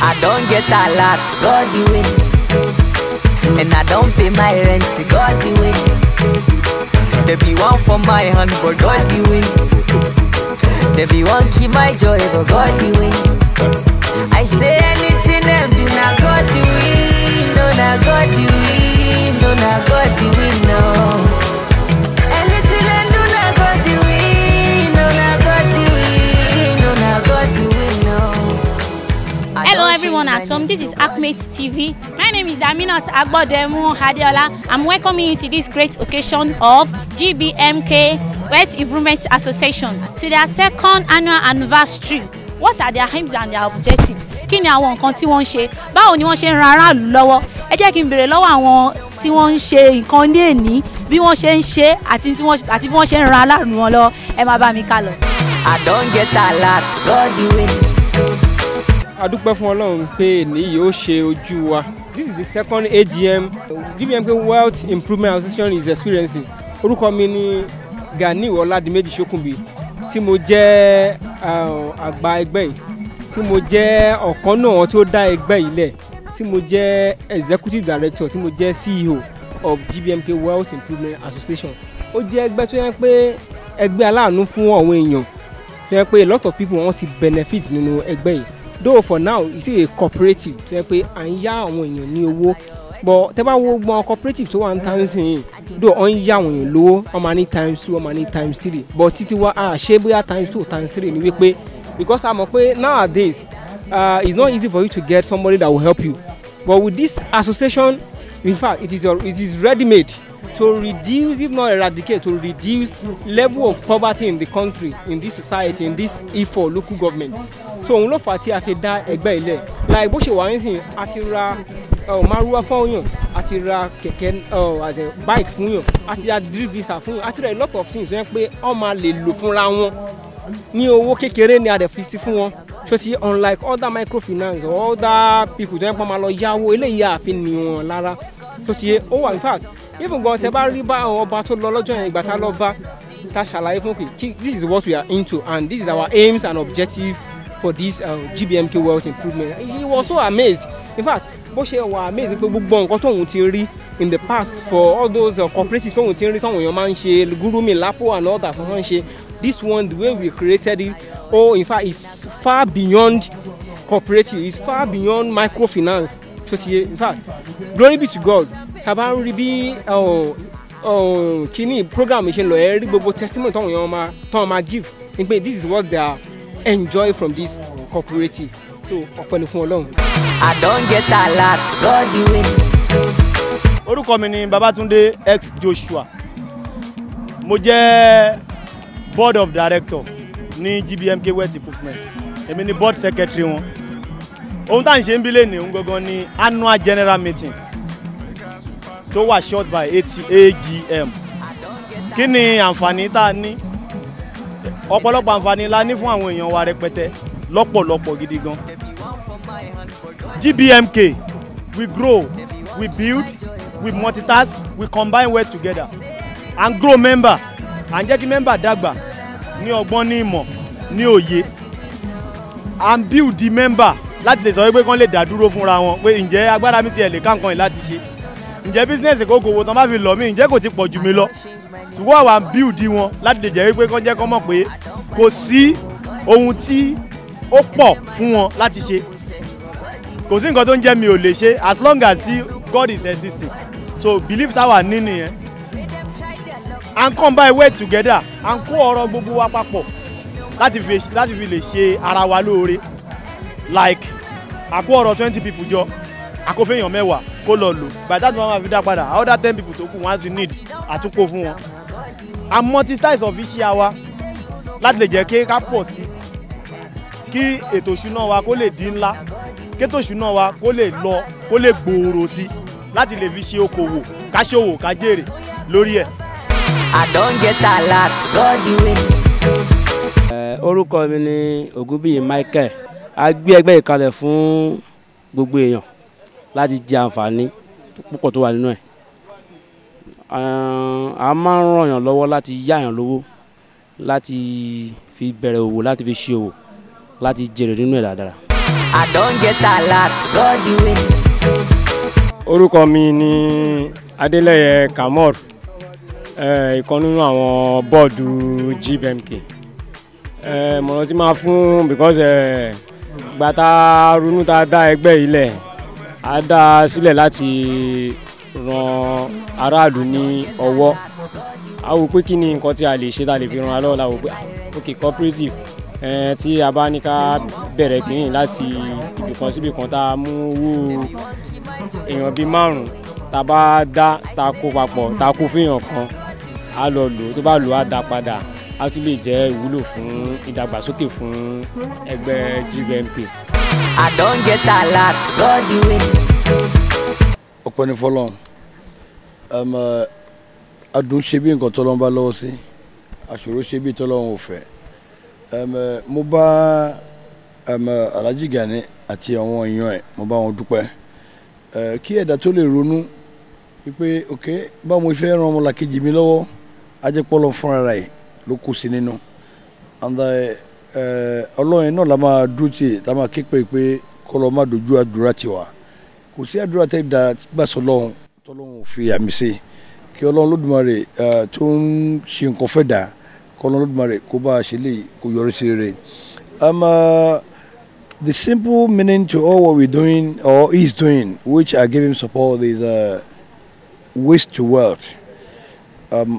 I don't get a lot, God the win. And I don't pay my rent, God the win. There be one for my hand, but God the win. There be one keep my joy, but God the win. I say anything them do, now God the win. No, now God the win. No, now God the win, no. Anything them do, now God the win. No, now God the win. No, now God the win, no. Hello everyone at home, this is Akmate TV. My name is Aminat Agbodemu Hadiola. I'm welcoming you to this great occasion of GBMK Wealth Improvement Association to their second annual anniversary. What are their aims and their objectives? Kí ni àwọn nǹkan tí wọ́n ń ṣe? Báwo ni wọ́n ṣe ń ran aráàlú lọ́wọ́? Ẹ jẹ́ kí n béèrè lọ́wọ́ àwọn tí wọ́n ń ṣe nǹkan ní èní, bí wọ́n ṣe ń ṣe àti bí wọ́n ṣe ń ran aráàlú wọn lọ́wọ́. Ẹ máa bá mi ká lọ. I don't get a lot, God the win. A dúpẹ́ fún Ọlọ́run pé ní yìí ó ṣe ojú wa. This is the second AGM GBMK Wealth Improvement Association is experiencing. Orúkọ mi ni Gani Oladimeji Sokunbi tí mo jẹ́ àgbà ẹgbẹ́ yìí, tí mo jẹ́ ọ̀kan náà tí ó dá ẹgbẹ́ yìí lẹ̀, tí mo jẹ́ executive director, tí mo jẹ́ CEO of GBMK Wealth Improvement Association. Ó jẹ́ ẹgbẹ́ tó yẹ pé ẹgbẹ́ aláàánú fún àwọn èèyàn, tó yẹ pé a lot of people wọ́n ti benefit nínú ẹgbẹ́ yìí. Though for now it's a cooperative tó yẹ pé à ń yá àwọn èèyàn ní owó, but tẹ́ bá wo gbọ́n cooperative tó wà ń tán sí yìí, though wọ́n ń yá àwọn èèyàn lówó, wọ́n máa ní times 2, wọ́n máa ní times 3, but títí wá ṣé bóyá times 2 times 3 ni wípé because a mọ̀ pé nowadays it's not easy for you to get somebody that will help you, but with this association, in fact it is ready-made to reduce, if not eradicate, to reduce level of poverty in the country, in this society, in this Ifo local government. So òun ló fà tí a fi dá ẹgbẹ́ ilẹ̀, like bó ṣe wà nísìnyí a ti ra márúwá fún yàn, a ti ra kẹ̀kẹ́ as a bike fún yàn, a ti ra drip visa fún yàn, a ti ra a lot of things yẹn pé wọ́n máa lè lò fúnra wọn ní owó kékeré ni a dẹ̀ fi sí fún wọn. So ti unlike other microfinance or other people tó yẹn pọ́n máa lọ yáwó, eléyìí àfi ní wọn lára. So ti ó wà in fact even gan tẹ bá rí bá àwọn ọba tó lọ lọ́jọ́ yẹn ìgbà tá lọ bá tá ṣàlàyé fún pé this is what we are into and this is our aims and objectives for this GBMK Wealth Improvement. He was so amazed. In fact, bó ṣe wà amazed pé gbogbo nǹkan tóun ti rí in the past for all those cooperatives tóun ti rí táwọn èèyàn máa ń ṣe Gurumi Lapo and all that wọ́n ń ṣe. This one, the way we created it, in fact, is far beyond cooperative. It's far beyond microfinance. So in fact, glory be to God. Tàbá ń rí bí kíní program ṣe ń lọ ẹ rí gbogbo testimony táwọn èèyàn máa give in pé this is what they are enjoy from this cooperative. So ọpẹ́ ni fún Ọlọ́run. I don't get a lot, God the win. Orúkọ mi ni Babatunde X Joshua. Mo jẹ́ board of director ní GBMK Wealth Improvement. Èmi ni board secretary wọn. Ohun tá à ń ṣe ń bí lẹ́nu òun gangan ni annual general meeting tó wà short by AGM. Kí ni àǹfààní tá a ní? Ọ̀pọ̀lọpọ̀ àǹfààní la ní fún àwọn èèyàn wa rẹpẹtẹ lọ́pọ̀lọpọ̀ gidi gan. GBMK, we grow, we build, we multitask, we combine well together and grow member and jẹ́ kí member dàgbà ní ọgbọ́n ní ìmọ̀ ní òye and build the member láti lè sọ wípé kán lè dá dúró fúnra wọn pé ǹjẹ́ agbára mi tiẹ̀ lè ká nǹkan yìí láti ṣe, ǹjẹ́ business kókòwò tán bá fi lọ mí ǹjẹ́ kò ti pọ̀ jù mí lọ, ṣùgbọ́n àwa ń build wọn láti lè jẹ́ wípé kán jẹ́ kán mọ̀ pé kò sí ohun tí ó pọ̀ fún wọn láti ṣe, kò sí nǹkan tó ń jẹ́ mi ò lè ṣe as long as God is existing. So believe táwa ní nìyẹn and combine well together and kó ọ̀rọ̀ gbogbo wa papọ̀ láti fi lè ṣe ara wa lóore, like àkó ọ̀rọ̀ 20 people jọ àkófẹ́yàn 10 kó lọ lò by that time máa fi dá padà other 10 people tó kù wọ́n á ti need àtúnkò fún wọn and multi-styles of iṣẹ́ wa láti lè jẹ́ kí ká pọ̀ sí, kí ètò ìṣúná wa kó lè di ńlá, kí ètò ìṣúná wa kó lè lọ kó lè gbòòrò sí láti lè fi ṣe okòwò ká ṣòwò ká jèrè lórí ẹ̀. I don't get a lot, God the win. Orúkọ mi ni Ògúnbíyì Michael. A gbé ẹgbẹ́ ìkalẹ̀ fún gbogbo èèyàn láti jẹ àǹfààní púpọ̀ tó wà nínú ẹ̀. A máa ń ràn yàn lọ́wọ́ láti yá yàn lówó, láti fi bẹ̀rẹ̀ òwò, láti fi ṣe òwò, láti jèrè nínú ẹ̀ dáadáa. I don't get a lot, God the win. Orúkọ mi ni Adélẹ́yẹ Kamor, ìkan nínú àwọn bọ́ọ̀dù GBMK. Mọ̀ràn tí máa fún because gbàtà ronú tá a dá ẹgbẹ́ ilẹ̀ a dá sílẹ̀ láti ran aráàlú ní ọwọ́. A wò pé kí ni nǹkan tí a lè ṣe tá a lè fi ran alọ́ la wò pé ok cooperative tí a bá ní ká bẹ̀rẹ̀ kìíní láti ibìkan síbìkan tá a mú owó èèyàn bíi 5 tá a bá dá tá a kó papọ̀ tá a kó fún èèyàn kan a lọ lò tó bá lò á dá padà a tún lè jẹ́ ìwúlò fún ìdàgbàsókè fún ẹgbẹ́ GBMK. I don't get a lot, God the win. Ọpẹ́ ni fọ́lọ́run. Adùn ṣe bí nǹkan tọ́lọ́run bá lọ́wọ́ sí, àṣòro ṣe bí tọ́lọ́run ò fẹ́. Mo bá Alhaji Gani àti àwọn èèyàn ẹ̀ mo bá wọn dúpẹ́. Kí ẹ̀dá tó lè ronú wípé ok báwo mo fẹ́ ran ọmọlàkejì mi lọ́wọ́ ajẹ́pọ̀lọ́ fúnra rẹ̀ ló kù sí nínú. Ọlọ́run náà la máa dúró tì tá a máa ké pé kọ́ lọ́ọ́ má dojú àdúrà tiwa. Kò sí àdúrà tẹ́ da gbà sọ lọ́hùn tọ́lọ́hùn ò fi àmì sí kí Ọlọ́run Olódùmarè tó ń ṣe nǹkan fẹ́ dà kọ́ Ọlọ́run Olódùmarè kó bá a ṣe lè kó yọrí sí rere. The simple meaning to all what we're doing or he's doing, which I give him support, is waste to wealth.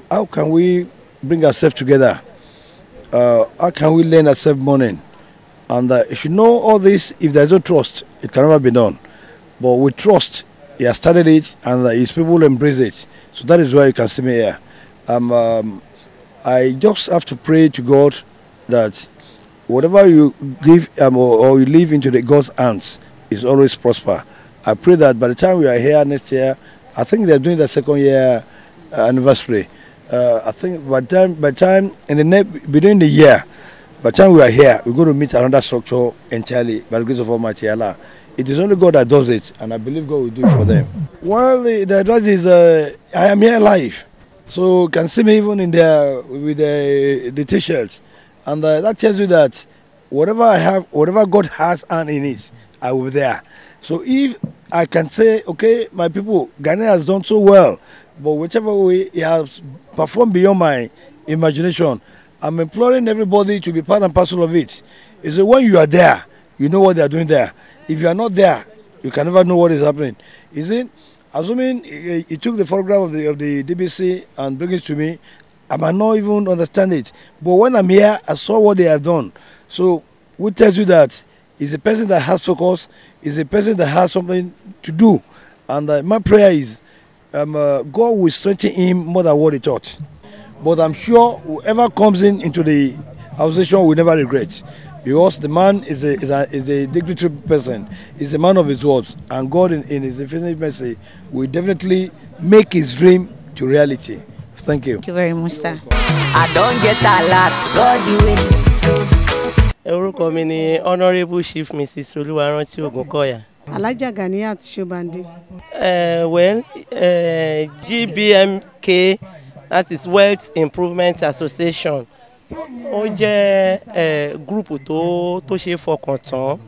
How can we bring ourselves together? How can we learn ourselves morning? And if you know all this, if there's no trust, it can never be done. But with trust, he has started it, and his people embrace it. So that is why you can see me here. I just have to pray to God that whatever you give or you leave into the God's hands is always prosper. I pray that by the time we are here next year, I think they're doing the 2nd year anniversary. I think by time within the year, by the time we are here, we're going to meet another structure entirely by the grace of Almighty Allah. It is only God that does it, and I believe God will do it for them. Well, the advice is I am here live, so you can see me even in there with the t-shirts, and that tells you that whatever I have, whatever God has hand in it, I will be there. So if I can say, okay, my people, Ghana has done so well, but whichever way he has performed beyond my imagination, I'm imploring everybody to be part and parcel of it. It's when you are there, you know what they are doing there. If you are not there, you can never know what is happening. Is it? Assuming he took the photograph of the DBC and bring it to me, I might not even understand it. But when I'm here, I saw what they have done. So, which tells you that he's a person that has focus, he's a person that has something to do. And my prayer is, God will strengthen him more than what he thought. But I'm sure whoever comes into the association will never regret. Because the man is a dignitary person. He's a man of his words. And God in his infinite mercy will definitely make his dream to reality. Thank you. Thank you very much, sir. I don't get a lot, God the win. Orúkọ mi ni Honourable Chief Mrs. Olúwarántí Ògúnkọ̀yà. Alhaja Ganiat Shobande. Well, GBMK, that is Wealth Improvement Association. Ó jẹ́ gúrùpù tó ṣe fọkàn tán.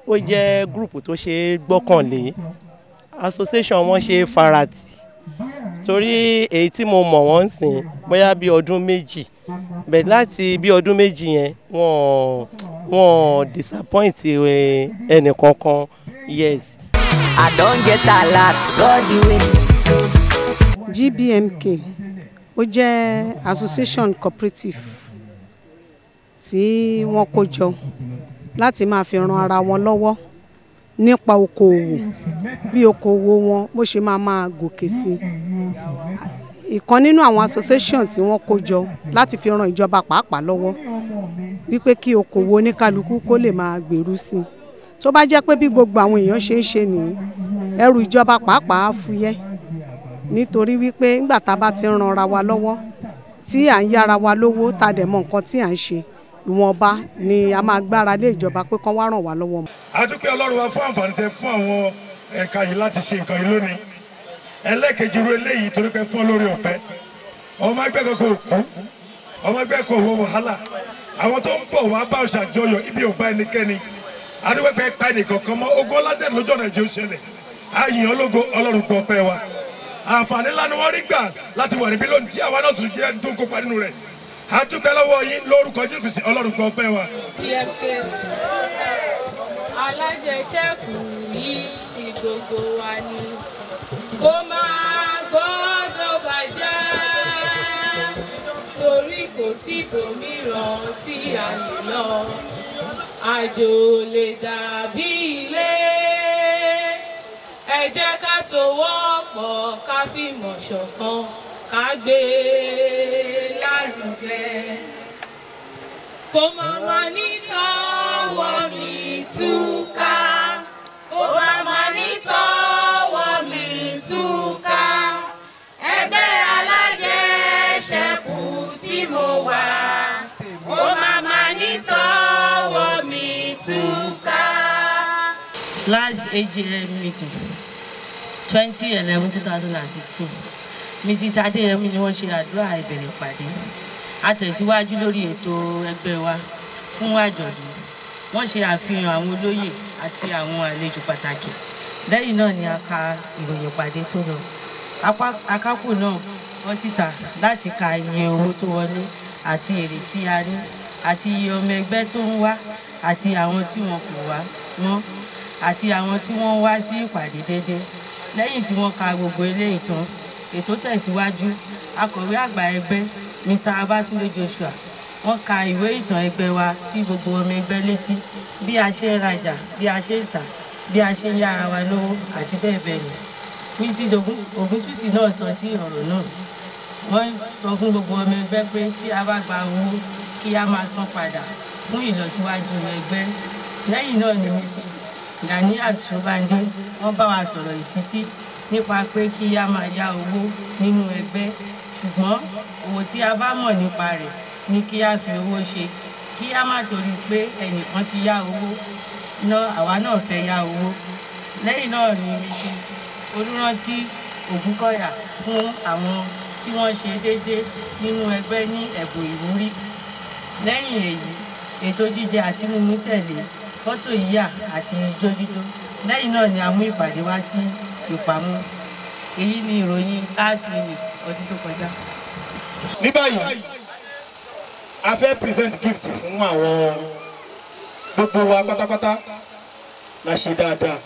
Ó jẹ́ gúrùpù tó ṣe gbọ́kànlé. Association wọn ṣe farati. Torí èyí tí mo mọ̀ wọ́n sìn bóyá bí ọdún méjì. Bẹ́ẹ̀ láti bí ọdún méjì yẹn wọ́n disappoint ẹnì kankan. Yes. I don't get a lot, God the win. GBMK ó jẹ́ association cooperative tí wọ́n kó jọ láti máa fi ran ara wọn lọ́wọ́ nípa okòwò bí okòwò wọn bó ṣe máa gòkè sí. Ìkan nínú àwọn association tí wọ́n kó jọ láti fi ran ìjọba pàápàá lọ́wọ́ wípé kí okòwò oníkálukú kó lè máa gbèrú sí. Tó bá jẹ́ pé bí gbogbo àwọn èèyàn ṣe ń ṣe nìyí, ẹrù ìjọba pàápàá fúyẹ́ nítorí wípé nígbà tá a bá ti ran ara wa lọ́wọ́ tí à ń yára wa lówó tá a dẹ̀ mọ nǹkan tí à ń ṣe, ìwọ̀nba ni a máa gbára lé ìjọba pé kán wá ràn wá lọ́wọ́. A dúpẹ́ Ọlọ́run wa fún àǹfààní tẹ́ fún àwọn ẹ̀ka yìí láti ṣe nǹkan yìí lónìí. Ẹlẹ́ẹ̀kejì ru eléyìí torí pé fún olórí ọ̀fẹ́. Ọmọ ẹgbẹ́ kan kò kú, ọmọ ẹgbẹ́ kan ò wọ wàhálà. Àwọn tó ń bọ̀ wá bá òṣàjọyọ̀ ibi ò bá ẹnikẹ́ni. adúpẹ́pẹ́ pa ẹnìkan kan mọ́ ogun ọlásẹ̀ lójú ọ̀nà ìjọ ṣẹlẹ̀ àyìn ológo ọlọ́run gbọ́ pẹ́ wa àǹfààní ńlá ni wọ́n rí gbà láti wà níbí lónìí tí àwa náà tún jẹ́ tó ń kópa nínú rẹ̀ adúpẹ́ lọ́wọ́ yín lórúkọ Jésù Kristi ọlọ́run gbọ́ pẹ́ wa. alájẹṣẹ́kù yìí ti gbogbo wa ni kó máa gbọ́dọ̀ bàjẹ́ torí kò sí ibòmíràn tí a lè lọ àjò lè dàbí ilé ẹ jẹ́ ká sowọ́pọ̀ ká fìmọ̀ ṣọ̀kan ká gbé lárugẹ kó máa ní tọwọ́ mi túká kó máa ní tọwọ́ mi túká ẹgbẹ́ alájẹṣẹ́kù tí mo wà kó máa ní tọwọ́ mi túká. Last AGM meeting 2011-2016 Mrs. Adéyẹmí ni wọ́n ṣe àdúrà ìbẹ̀rẹ̀ ìpàdé a tẹ̀síwájú lórí ètò ẹgbẹ́ wa fún àjọ̀dún wọ́n ṣe àfihàn àwọn olóyè àti àwọn àlejò pàtàkì lẹ́yìn náà ni a ka ìròyìn ìpàdé tó lọ akápò náà bọ́ síta láti ka iye owó tó wọlé àti èrè tí a ní àti iye ọmọ ẹgbẹ́ tó ń wá àti àwọn tí wọn kò wá mọ́ àti àwọn tí wọ́n wá sí ìpàdé dédé lẹ́yìn tí wọ́n ka gbogbo eléyìí tán ètò tẹ̀síwájú akọ̀wé àgbà ẹgbẹ́ Mr. Abatunde Joshua wọ́n ka ìwé ìtàn ẹgbẹ́ wa sí gbogbo ọmọ ẹgbẹ́ létí bí a ṣe ń rajà bí a ṣe ń tà bí a ṣe ń yára wa lówó àti bẹ́ẹ̀ bẹ́ẹ̀ lọ Mrs. Ògúntúsì náà sọ sí ọ̀rọ̀ náà wọ́n sọ fún gbogbo ọmọ ẹgbẹ́ pé tí a bá gba owó kí a máa san padà fún ìlọsíwájú ẹgbẹ́ lẹ́yìn náà ni Mrs. Ganiat Sobande wọ́n bá wa sọ̀rọ̀ ìsítí nípa pé kí a máa yá owó nínú ẹgbẹ́ ṣùgbọ́n owó tí a bá mọ̀ nípa rẹ̀ ni kí a fi owó ṣe kí a má torí pé ẹnìkan ti yá owó náà àwa náà fẹ́ yá owó lẹ́yìn náà ni Mrs. Olúrántí Ògúnkọ̀yà fún àwọn tí wọ́n ṣe déédéé nínú ẹgbẹ́ ní ẹ̀bùn ìwúrí lẹ́yìn èyí ètò jíjẹ àti mímu tẹ̀lé fọ́tò yíyà àti ijó jíjó lẹ́yìn náà ni a mú ìpàdé wá sí ìpamọ́ èyí ni ìròyìn last minute ọdún tó kọjá. ní báyìí a fẹ́ present gift fún àwọn gbogbo wa pátápátá la ṣe dáadáa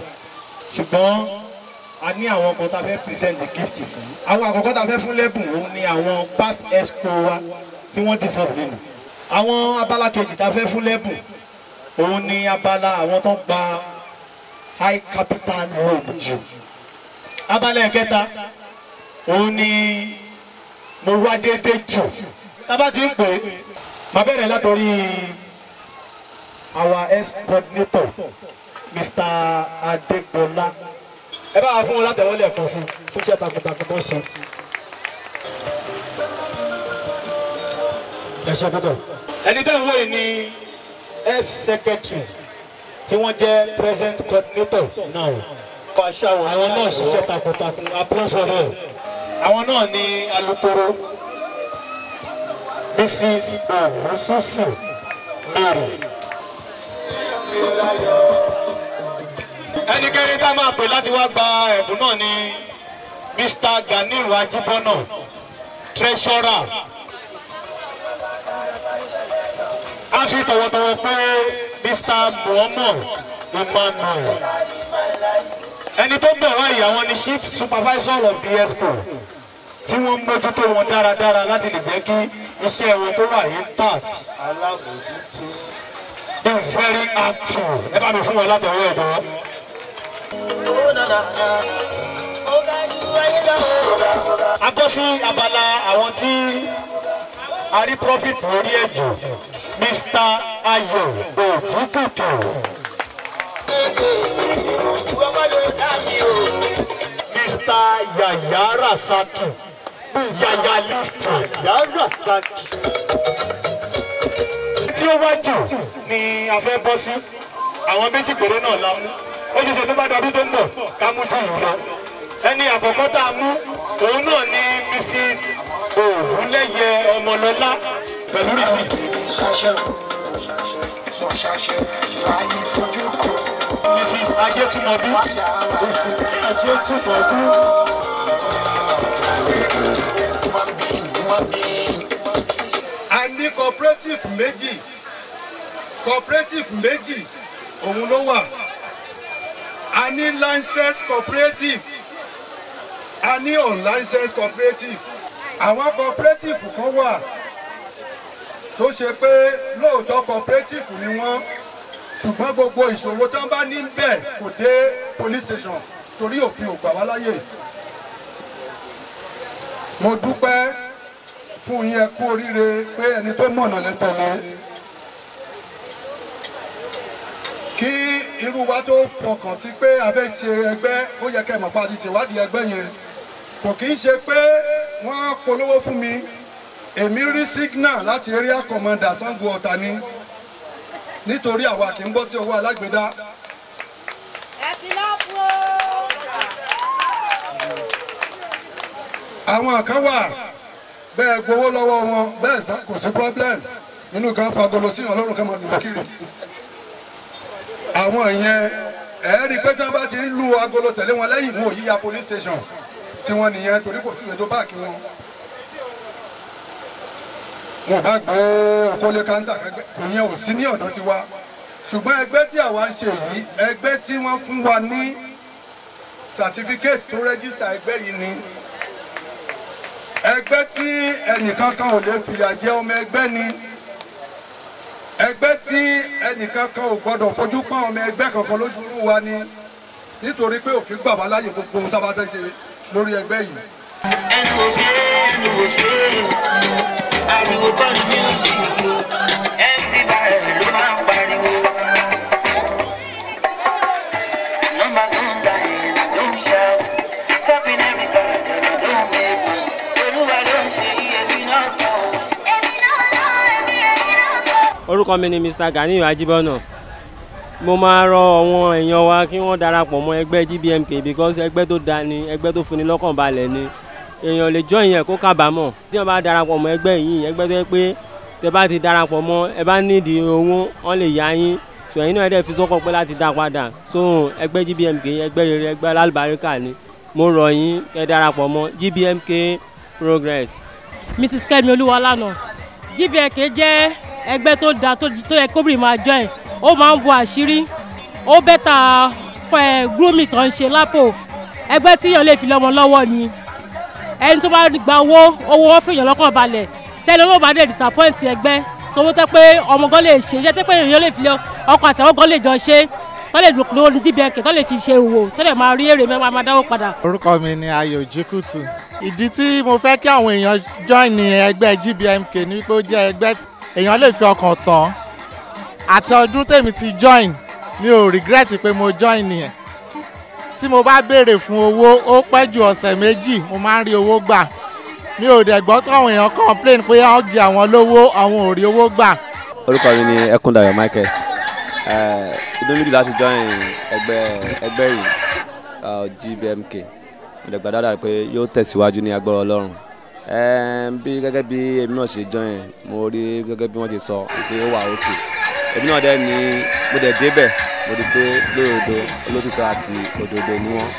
ṣùgbọ́n a ní àwọn kan tá a fẹ́ present gift fún àwọn àkọ́kọ́ tá a fẹ́ fún lẹ́bùn òun ni àwọn past exco wa tí wọ́n ti sọ̀rọ̀ nínú àwọn abala kejì tá a fẹ́ fún lẹ́bùn òun ni abala àwọn tó ń gba high capital loan jù abala ẹ̀kẹta òun ni mo wá déédéé jù tábà ti ń pè é màá bẹ̀rẹ̀ látọ̀rí our ex-coordinator Mr. Adegbola ẹ bá wa fún wọn látẹ̀wọ́ lẹ́ẹ̀kan sí fún iṣẹ́ takuntakun tó ń ṣe. ẹ ṣe gbọ́dọ̀ ẹni tẹ́ ń wò yìí ni ex-secretary tí wọ́n jẹ́ present coordinator náà àwọn náà ṣiṣẹ́ takuntakun applause for them àwọn náà ni alukoro Mrs. Osusu Mary ẹnikẹ́ni tá a máa pè láti wá gba ẹ̀bùn náà ni Mr. Ganiu Ajibona treasurer a fi tọ̀wọ̀tọ̀wọ̀ pé Mr. Muhammad Emmanuel ẹni tó bẹ̀ wá ìyàwó ni chief supervisor of BSco tí wọ́n ń mójútó wọn dáradára láti lè jẹ́ kí iṣẹ́ wọn tó wà intact alábòójútó is very active ẹ bá mi fún wọn látọwọ́ ẹ̀dọ́. a bọ́ sí abala àwọn tí a rí profit lórí ẹ̀jọ̀ Mr. Ayọ̀ Òjúkùtù. Mr. Yaya Rasaki Yaya Listi Yaya Rasaki. tí ó wá jù ni a fẹ́ bọ́ sí àwọn méjì péré náà la mú ó ṣe ṣe tó bá dọdún tó ń bọ̀ ká mú jù yìí lọ ẹni àkọ́kọ́ tá a mú òun náà ni Mrs. Ògúnlẹ́yẹ Ọmọlọ́lá pẹ̀lú rìsíìtì. Mrs. Ajetumobi, a ní cooperative méjì òun ló wà. A ní licensed cooperative, a ní unlicensed cooperative. Àwọn cooperative kan wà tó ṣe pé lóòótọ́ cooperative ni wọ́n, ṣùgbọ́n gbogbo ìṣòro tán bá ní bẹ́ẹ̀ kò dé police station torí òfin ò gbà wá láyè. Mo dúpẹ́ fún yín, ẹ kú oríire pé ẹni tó mọ̀nà lẹ́tẹ̀lé. Kí irú wa tó fọkàn sí pé a fẹ́ ṣe ẹgbẹ́, ó yẹ kẹ́ mọ̀ pé a ti ṣèwádìí ẹgbẹ́ yẹn. Kò kì í ṣe pé wọ́n polówó fún mi. Èmi rí signal láti area commander Sango Ọ̀tà ni, nítorí àwa kì í bọ́ sí owó alágbèédá. Àwọn kan wà bẹ́ẹ̀ gbowó lọ́wọ́ wọn bẹ́ẹ̀ kò sí problem nínú kan fagolo sí ọlọ́run kan máa dùn kiri. Àwọn ìyẹn ẹ̀ẹ́rì pé tí wọ́n bá ti ń lu agolo tẹ̀lé wọn lẹ́yìn wọn ò yíya police station tí wọ́n nìyẹn torí kò sí ètò báàkì wọn. Wọn bá gbé okòólé káńtà kò yẹn ò sí ní ọ̀dọ̀ tiwa. Ṣùgbọ́n ẹgbẹ́ tí àwa ń ṣe yìí, ẹgbẹ́ tí wọ́n fún wa ní certificate tó register ẹgbẹ́ yìí ni. Ẹgbẹ́ tí ẹnìkankan ò lè fìyà jẹ ọmọ ẹgbẹ́ ni. Ẹgbẹ́ tí ẹnìkankan ò gbọ́dọ̀ fojú pọ́n ọmọ ẹgbẹ́ kankan lójúrú wa ni. Nítorí pé òfin gbà wá láyè gbogbo ohun tá a bá fẹ́ ṣe lórí ẹgbẹ́ yìí. Ẹnu òṣè ariwo kọ́ ni music empty barrel ló máa ń pariwo. Numbers don't lie and I don't shout, tapping every time and I don't make moves. Olúwa ló ń ṣe èmi náà tán. Orúkọ mi ni Mr. Ganiyu Ajibona. Mo máa rọ àwọn èèyàn wa kí wọ́n darapọ̀ mọ́ ẹgbẹ́ GBMK because ẹgbẹ́ tó dáa ni, ẹgbẹ́ tó fini lọ́kàn balẹ̀ ni. Èèyàn lè join yẹn kó kábàámọ̀. Tí wọ́n bá darapọ̀ mọ́ ẹgbẹ́ yìí, ẹgbẹ́ tó yẹ pé tẹ́ bá ti darapọ̀ mọ́ ẹ bá nídìí owó wọ́n lè yá yín. So ẹ̀yin náà dẹ̀ fi sọ́kàn pé láti dá padà. So ẹgbẹ́ GBMK ẹgbẹ́ rere ẹgbẹ́ alálùbáríkà ni. Mo rọ̀ yín kẹ́ darapọ̀ mọ́ GBMK Progress. Mrs. Kẹ́mi Olúwalànà, GBMK jẹ́ ẹgbẹ́ tó dáa tó yẹ kóbìnrin máa join. Ó máa ń bo àṣírí, ó bẹ́tà grooming tó ń ṣe lápò. Ẹgbẹ́ tí èèyàn lè fi lọ́mọ lọ́wọ́ ni. Ẹni tó bá gba owó wọn fìyàn lọ́kàn balẹ̀. Tẹ́lẹ̀ ló bá dé disappoint ẹgbẹ́. Sowó tẹ́ pé ọmọ gan lè ṣe, jẹ́ tẹ́ pé èèyàn lè fi lé ọkọ̀ àti àwọn gan lè jọ ṣe. Tó lè lò ní GBMK tó lè fi ṣe òwò, tó lè máa rí èrè mẹ́wàá máa dáwó padà. Orúkọ mi ni Ayọ̀ Jikutu. Ìdí tí mo fẹ́ kí àwọn èèyàn join ní ẹgbẹ́ GBMK ni pé ó jẹ́ ẹgbẹ́ èèyàn lè fi ọkàn tán. Àti ọdún tèmi ti join mi ò regret pé mo join nìyẹn. Tí mo bá béèrè fún owó ó pẹ́ ju ọ̀sẹ̀ méjì mo máa ń rí owó gbà. Mi ò dẹ̀ gbọ́ káwọn èèyàn complain pé wọ́n jẹ àwọn lówó àwọn ò rí owó gbà. Orúkọ mi ni Ẹkúndayọ̀ Michael. Inú mi dùn láti join ẹgbẹ́ yìí GBMK. Mo dẹ̀ gbàdúrà pé yóò tẹ̀síwájú ní agbára Ọlọ́run. Bí gẹ́gẹ́ bí èmi náà ṣe join mo rí gẹ́gẹ́ bí wọ́n ti sọ pé ó wà òkè. Èmi náà dẹ̀ ní mo dẹ̀ débẹ̀ mo rí pé lóòótọ́ olótìtọ́ àti òdodo ni wọ́n.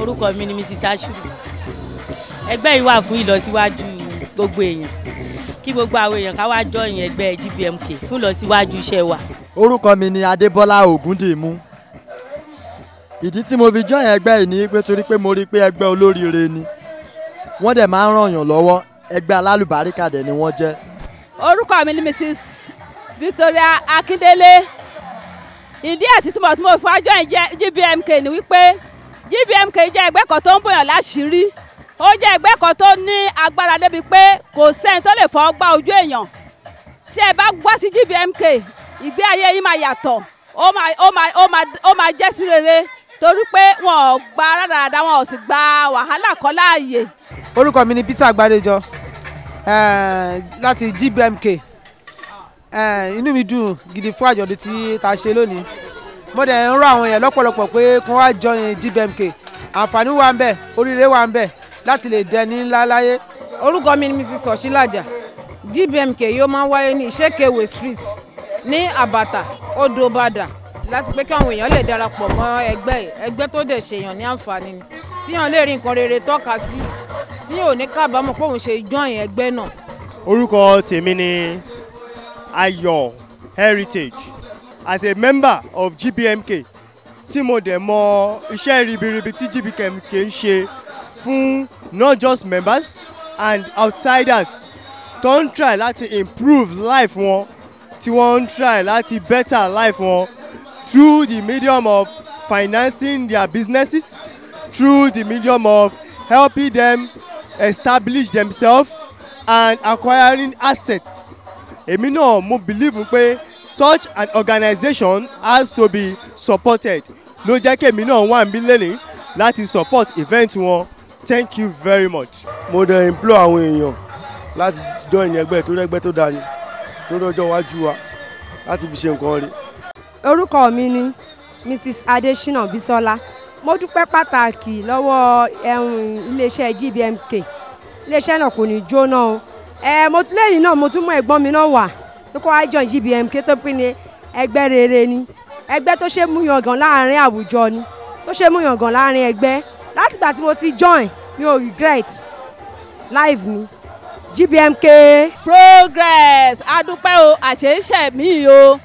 Orúkọ mi ni Mrs. Ashu. Ẹgbẹ́ yìí wà fún ìlọsíwájú gbogbo èèyàn. Kí gbogbo àwọn èèyàn ká wá join ẹgbẹ́ GBMK fún ìlọsíwájú iṣẹ́ wa. Orúkọ mi ni Adébọ́lá Ògúndìmú. Ìdí tí mo fi join ẹgbẹ́ yìí ni pé torí pé mo rí pé ẹgbẹ́ olóríire ni. Wọ́n dẹ̀ máa ń ràn yàn lọ́wọ́, ẹgbẹ́ alálùbáríkà dẹ̀ ni wọ́n jẹ́. Orúkọ mi ni Mrs. Victoria Akindele. Ìdí àti tí mo fi join GBMK ni wípé GBMK jẹ́ ẹgbẹ́ kan tó ń bòyàn láṣìírí. Ó jẹ́ ẹgbẹ́ kan tó ní agbára débi pé kò sẹ́ni tó lè fọ́ gbá ojú èèyàn. Tí ẹ bá gbọ́ sí GBMK, ìgbé ayé yìí máa yàtọ̀, ó máa jẹ́ sí rere torí pé wọn ò gba rádaràda wọn ò sì gba wàhálà kọ́ láàyè. Orúkọ mi ni Peter Agbádéjọ láti GBMK. Inú mi dùn gidi fún àjọ̀dún tí ta ṣe lónìí. Mo dẹ̀ ń rọ̀ àwọn èèyàn lọ́pọ̀lọpọ̀ pé kí wọ́n wá join GBMK. Àǹfààní wà ń bẹ, oríire wà ń bẹ láti lè dẹni ńlá láyé. Orúkọ mi ni Mrs. Oshilaja. GBMK yóò máa ń wáyé ní Ìṣẹ́kẹ̀wé street ní àbàtà odò bàdà láti pé kí àwọn èèyàn lè darapọ̀ mọ́ ẹgbẹ́ tó dẹ̀ ṣèyàn ní àǹfààní ni tíyàn lè rí nǹkan rere tọ́ka sí tíyàn ò ní kábàámọ̀ pé òun ṣe join ẹgbẹ́ náà. Orúkọ tèmi ni Ayọ̀ Heritage. As a member of GBMK tí mo dẹ̀ mọ iṣẹ́ ribiribi tí GBMK ń ṣe fún not just members and outsiders tó ń try láti improve life wọn tí wọ́n ń try láti better life wọn through the medium of financing their businesses, through the medium of helping them establish themselves and acquiring assets. Èmi náà mo believe pé such an organization has to be supported. Ló jẹ́ kí èmi náà wà níbí lẹ́nìí láti support event wọn. Thank you very much. Mo dẹ̀ implore àwọn èèyàn láti join ẹgbẹ́ tó rẹ́gbẹ́ tó dání tó rọ́jọ́ iwájú wa láti fi ṣe nǹkan rí. Orúkọ mi ni Mrs. Adesina Bisola. Mo dúpẹ́ pàtàkì lọ́wọ́ iléeṣẹ́ GBMK. Iléeṣẹ́ náà kò ní jóná o. Lẹ́yìn náà mo tún mú ẹ̀gbọ́n mi náà wá pé kó wá join GBMK tó pín ní ẹgbẹ́ rere ni. Ẹgbẹ́ tó ṣe mú yangàn láàrin àwùjọ ni. Tó ṣe mú yangàn láàrin ẹgbẹ́. Látìgbà tí mo ti join mi ò regret live mi. GBMK progress adúpẹ́ o àṣeyṣẹ́ mi o